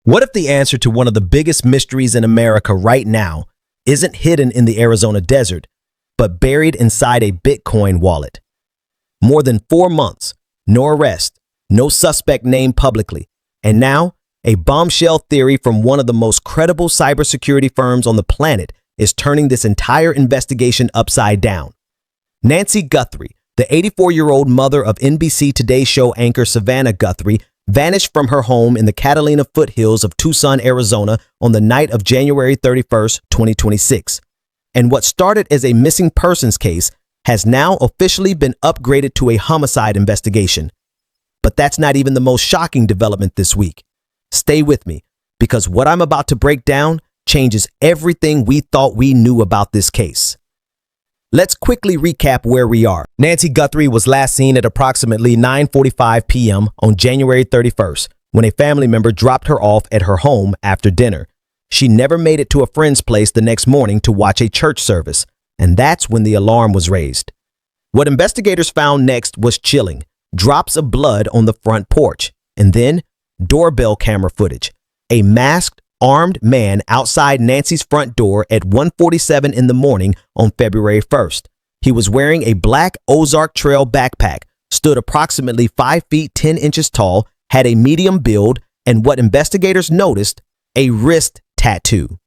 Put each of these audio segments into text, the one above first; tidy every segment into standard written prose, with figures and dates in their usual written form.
What if the answer to one of the biggest mysteries in America right now isn't hidden in the Arizona desert, but buried inside a Bitcoin wallet? More than 4 months, no arrest, no suspect named publicly, and now a bombshell theory from one of the most credible cybersecurity firms on the planet is turning this entire investigation upside down. Nancy Guthrie, the 84-year-old mother of NBC Today show anchor Savannah Guthrie, vanished from her home in the Catalina foothills of Tucson, Arizona on the night of January 31st, 2026. And what started as a missing persons case has now officially been upgraded to a homicide investigation. But that's not even the most shocking development this week. Stay with me, because what I'm about to break down changes everything we thought we knew about this case. Let's quickly recap where we are. Nancy Guthrie was last seen at approximately 9:45 p.m. on January 31st, when a family member dropped her off at her home after dinner. She never made it to a friend's place the next morning to watch a church service, and that's when the alarm was raised. What investigators found next was chilling: drops of blood on the front porch, and then doorbell camera footage. A masked, armed man outside Nancy's front door at 1:47 in the morning on February 1st. He was wearing a black Ozark Trail backpack, stood approximately 5 feet 10 inches tall, had a medium build, and what investigators noticed, a wrist tattoo.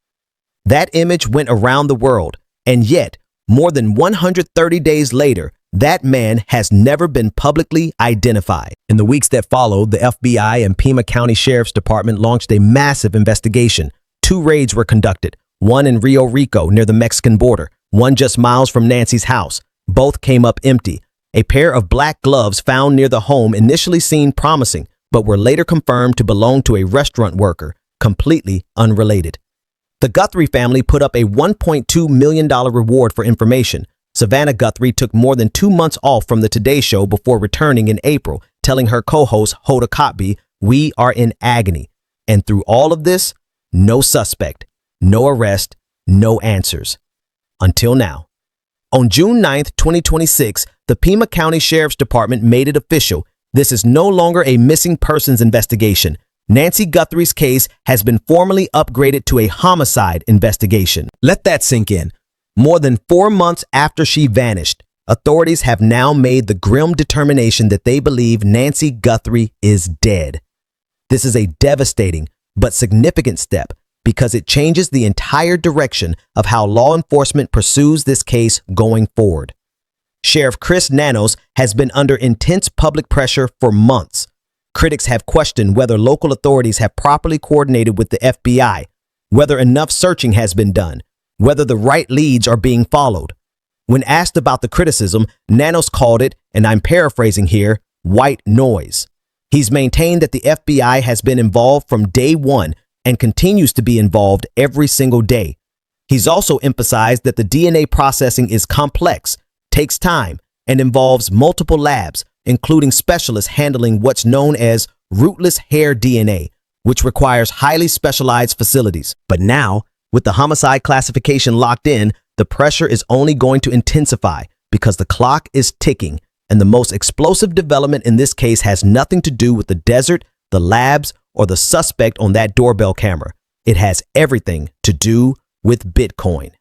That image went around the world, and yet, more than 130 days later, that man has never been publicly identified. In the weeks that followed, the FBI and Pima County Sheriff's Department launched a massive investigation. 2 raids were conducted, one in Rio Rico near the Mexican border, one just miles from Nancy's house. Both came up empty. A pair of black gloves found near the home initially seemed promising, but were later confirmed to belong to a restaurant worker, completely unrelated. The Guthrie family put up a $1.2 million reward for information. Savannah Guthrie took more than 2 months off from the Today Show before returning in April, telling her co-host Hoda Kotb, "We are in agony." And through all of this, no suspect, no arrest, no answers. Until now. On June 9th, 2026, the Pima County Sheriff's Department made it official. This is no longer a missing persons investigation. Nancy Guthrie's case has been formally upgraded to a homicide investigation. Let that sink in. More than 4 months after she vanished, authorities have now made the grim determination that they believe Nancy Guthrie is dead. This is a devastating but significant step because it changes the entire direction of how law enforcement pursues this case going forward. Sheriff Chris Nanos has been under intense public pressure for months. Critics have questioned whether local authorities have properly coordinated with the FBI, whether enough searching has been done, whether the right leads are being followed. When asked about the criticism, Nanos called it, and I'm paraphrasing here, white noise. He's maintained that the FBI has been involved from day one and continues to be involved every single day. He's also emphasized that the DNA processing is complex, takes time, and involves multiple labs, including specialists handling what's known as rootless hair DNA, which requires highly specialized facilities. But now, with the homicide classification locked in, the pressure is only going to intensify because the clock is ticking, and the most explosive development in this case has nothing to do with the desert, the labs, or the suspect on that doorbell camera. It has everything to do with Bitcoin.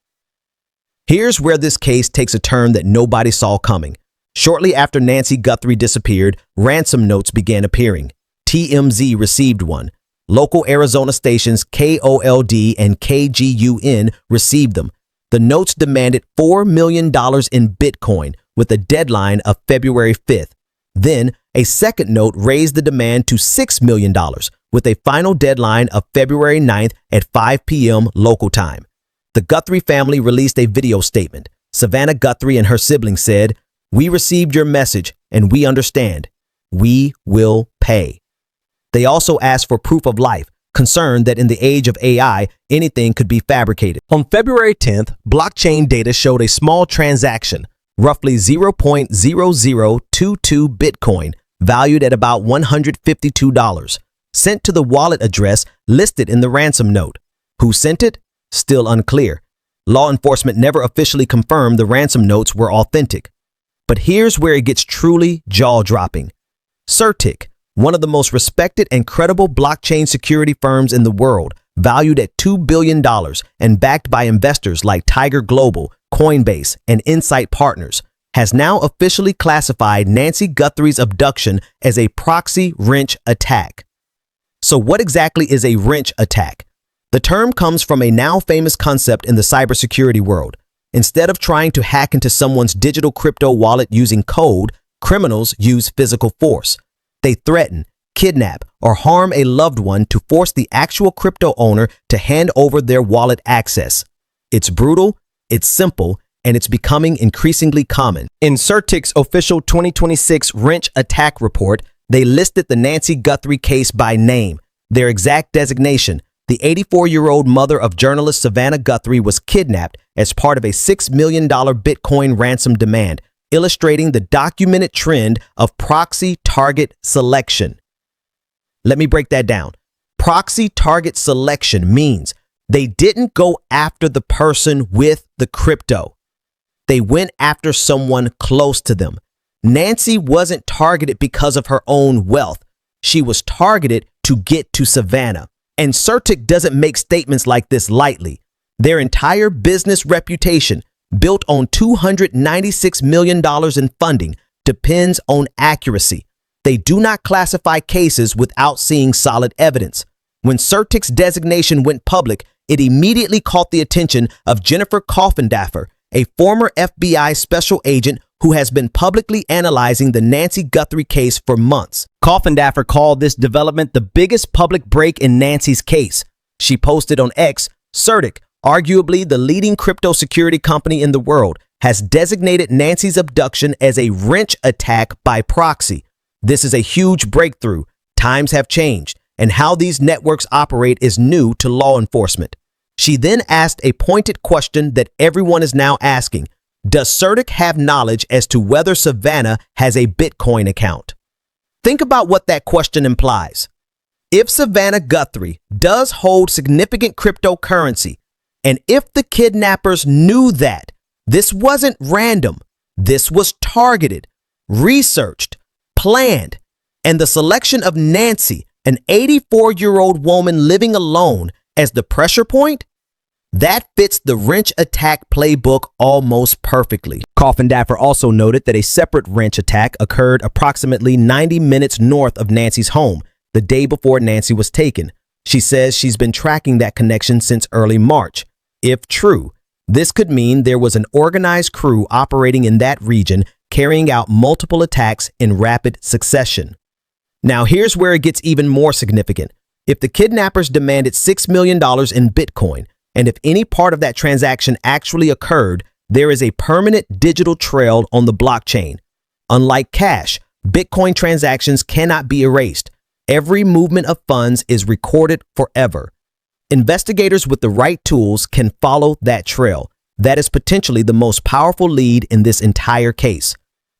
Here's where this case takes a turn that nobody saw coming. Shortly after Nancy Guthrie disappeared, ransom notes began appearing. TMZ received one. Local Arizona stations KOLD and KGUN received them. The notes demanded $4 million in Bitcoin with a deadline of February 5th. Then, a second note raised the demand to $6 million with a final deadline of February 9th at 5 p.m. local time. The Guthrie family released a video statement. Savannah Guthrie and her siblings said, "We received your message and we understand. We will pay." They also asked for proof of life, concerned that in the age of AI, anything could be fabricated. On February 10th, blockchain data showed a small transaction, roughly 0.0022 Bitcoin, valued at about $152, sent to the wallet address listed in the ransom note. Who sent it? Still unclear. Law enforcement never officially confirmed the ransom notes were authentic. But here's where it gets truly jaw-dropping. CertiK, one of the most respected and credible blockchain security firms in the world, valued at $2 billion and backed by investors like Tiger Global, Coinbase, and Insight Partners, has now officially classified Nancy Guthrie's abduction as a proxy wrench attack. So what exactly is a wrench attack? The term comes from a now famous concept in the cybersecurity world. Instead of trying to hack into someone's digital crypto wallet using code, criminals use physical force. They threaten, kidnap, or harm a loved one to force the actual crypto owner to hand over their wallet access. It's brutal, it's simple, and it's becoming increasingly common. In CertiK's official 2026 wrench attack report, they listed the Nancy Guthrie case by name. Their exact designation: the 84-year-old mother of journalist Savannah Guthrie was kidnapped as part of a $6 million Bitcoin ransom demand, illustrating the documented trend of proxy target selection. Let me break that down. Proxy target selection means they didn't go after the person with the crypto. They went after someone close to them. Nancy wasn't targeted because of her own wealth. She was targeted to get to Savannah. And CertiK doesn't make statements like this lightly. Their entire business reputation, built on $296 million in funding, depends on accuracy. They do not classify cases without seeing solid evidence. When CertiK's designation went public, it immediately caught the attention of Jennifer Coffindaffer, a former FBI special agent who has been publicly analyzing the Nancy Guthrie case for months. Coffindaffer called this development the biggest public break in Nancy's case. She posted on X, "CertiK, arguably the leading crypto security company in the world, has designated Nancy's abduction as a wrench attack by proxy. This is a huge breakthrough. Times have changed, and how these networks operate is new to law enforcement." She then asked a pointed question that everyone is now asking. Does CertiK have knowledge as to whether Savannah has a Bitcoin account? Think about what that question implies. If Savannah Guthrie does hold significant cryptocurrency, and if the kidnappers knew that, this wasn't random, this was targeted, researched, planned, and the selection of Nancy, an 84-year-old woman living alone, as the pressure point, that fits the wrench attack playbook almost perfectly. Coffindaffer also noted that a separate wrench attack occurred approximately 90 minutes north of Nancy's home, the day before Nancy was taken. She says she's been tracking that connection since early March. If true, this could mean there was an organized crew operating in that region, carrying out multiple attacks in rapid succession. Now here's where it gets even more significant. If the kidnappers demanded $6 million in Bitcoin, and if any part of that transaction actually occurred, there is a permanent digital trail on the blockchain. Unlike cash, Bitcoin transactions cannot be erased. Every movement of funds is recorded forever. Investigators with the right tools can follow that trail. That is potentially the most powerful lead in this entire case.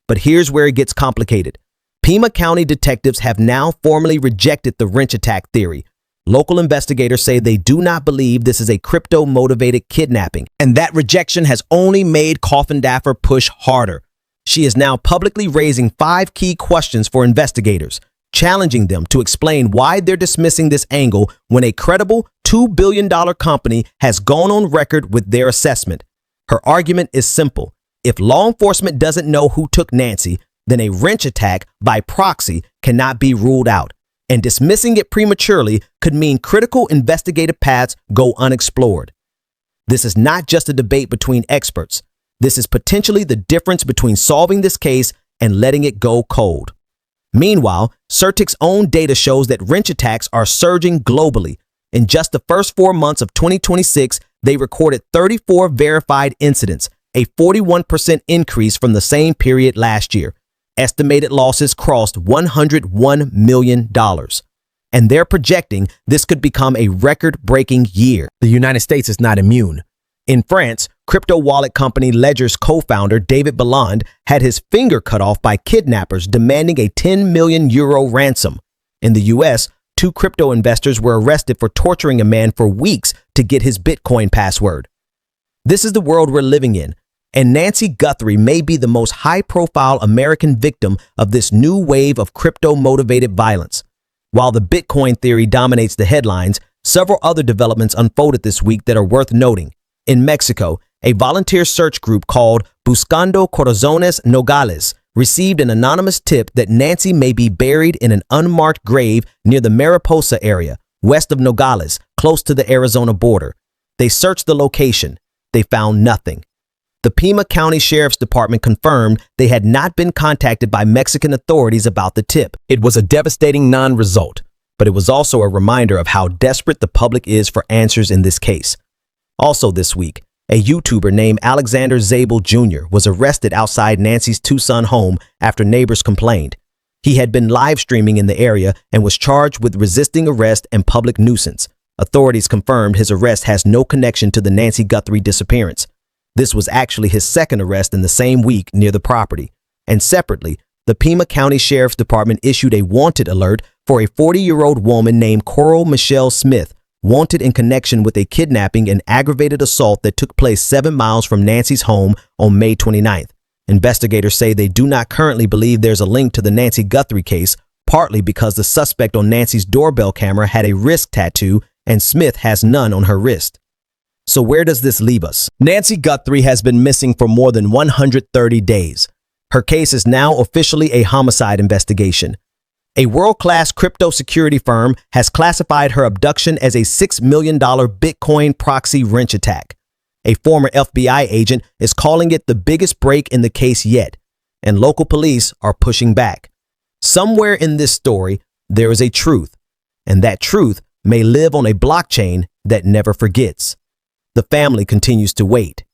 But here's where it gets complicated. Pima County detectives have now formally rejected the wrench attack theory. Local investigators say they do not believe this is a crypto-motivated kidnapping, and that rejection has only made Coffindaffer push harder. She is now publicly raising 5 key questions for investigators, challenging them to explain why they're dismissing this angle when a credible $2 billion company has gone on record with their assessment. Her argument is simple. If law enforcement doesn't know who took Nancy, then a wrench attack by proxy cannot be ruled out, and dismissing it prematurely could mean critical investigative paths go unexplored. This is not just a debate between experts. This is potentially the difference between solving this case and letting it go cold. Meanwhile, CertiK's own data shows that wrench attacks are surging globally. In just the first 4 months of 2026, they recorded 34 verified incidents, a 41% increase from the same period last year. Estimated losses crossed $101 million, and they're projecting this could become a record-breaking year. The United States is not immune. In France, crypto wallet company Ledger's co-founder David Belland had his finger cut off by kidnappers demanding a 10 million euro ransom. In the US, 2 crypto investors were arrested for torturing a man for weeks to get his Bitcoin password. This is the world we're living in. And Nancy Guthrie may be the most high-profile American victim of this new wave of crypto-motivated violence. While the Bitcoin theory dominates the headlines, several other developments unfolded this week that are worth noting. In Mexico, a volunteer search group called Buscando Corazones Nogales received an anonymous tip that Nancy may be buried in an unmarked grave near the Mariposa area, west of Nogales, close to the Arizona border. They searched the location. They found nothing. The Pima County Sheriff's Department confirmed they had not been contacted by Mexican authorities about the tip. It was a devastating non-result, but it was also a reminder of how desperate the public is for answers in this case. Also this week, a YouTuber named Alexander Zabel Jr. was arrested outside Nancy's Tucson home after neighbors complained. He had been live streaming in the area and was charged with resisting arrest and public nuisance. Authorities confirmed his arrest has no connection to the Nancy Guthrie disappearance. This was actually his second arrest in the same week near the property. And separately, the Pima County Sheriff's Department issued a wanted alert for a 40-year-old woman named Coral Michelle Smith, wanted in connection with a kidnapping and aggravated assault that took place 7 miles from Nancy's home on May 29th. Investigators say they do not currently believe there's a link to the Nancy Guthrie case, partly because the suspect on Nancy's doorbell camera had a wrist tattoo and Smith has none on her wrist. So where does this leave us? Nancy Guthrie has been missing for more than 130 days. Her case is now officially a homicide investigation. A world-class crypto security firm has classified her abduction as a $6 million Bitcoin proxy wrench attack. A former FBI agent is calling it the biggest break in the case yet, and local police are pushing back. Somewhere in this story, there is a truth, and that truth may live on a blockchain that never forgets. The family continues to wait.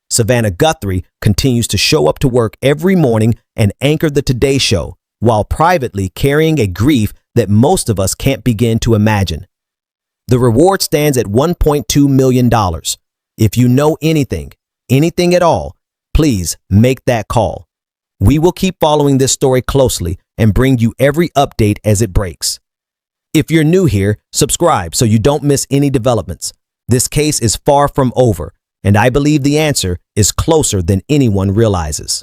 Savannah Guthrie continues to show up to work every morning and anchor the Today Show, while privately carrying a grief that most of us can't begin to imagine. The reward stands at $1.2 million. If you know anything at all, please make that call. We will keep following this story closely and bring you every update as it breaks. If you're new here, subscribe so you don't miss any developments. This case is far from over, and I believe the answer is closer than anyone realizes.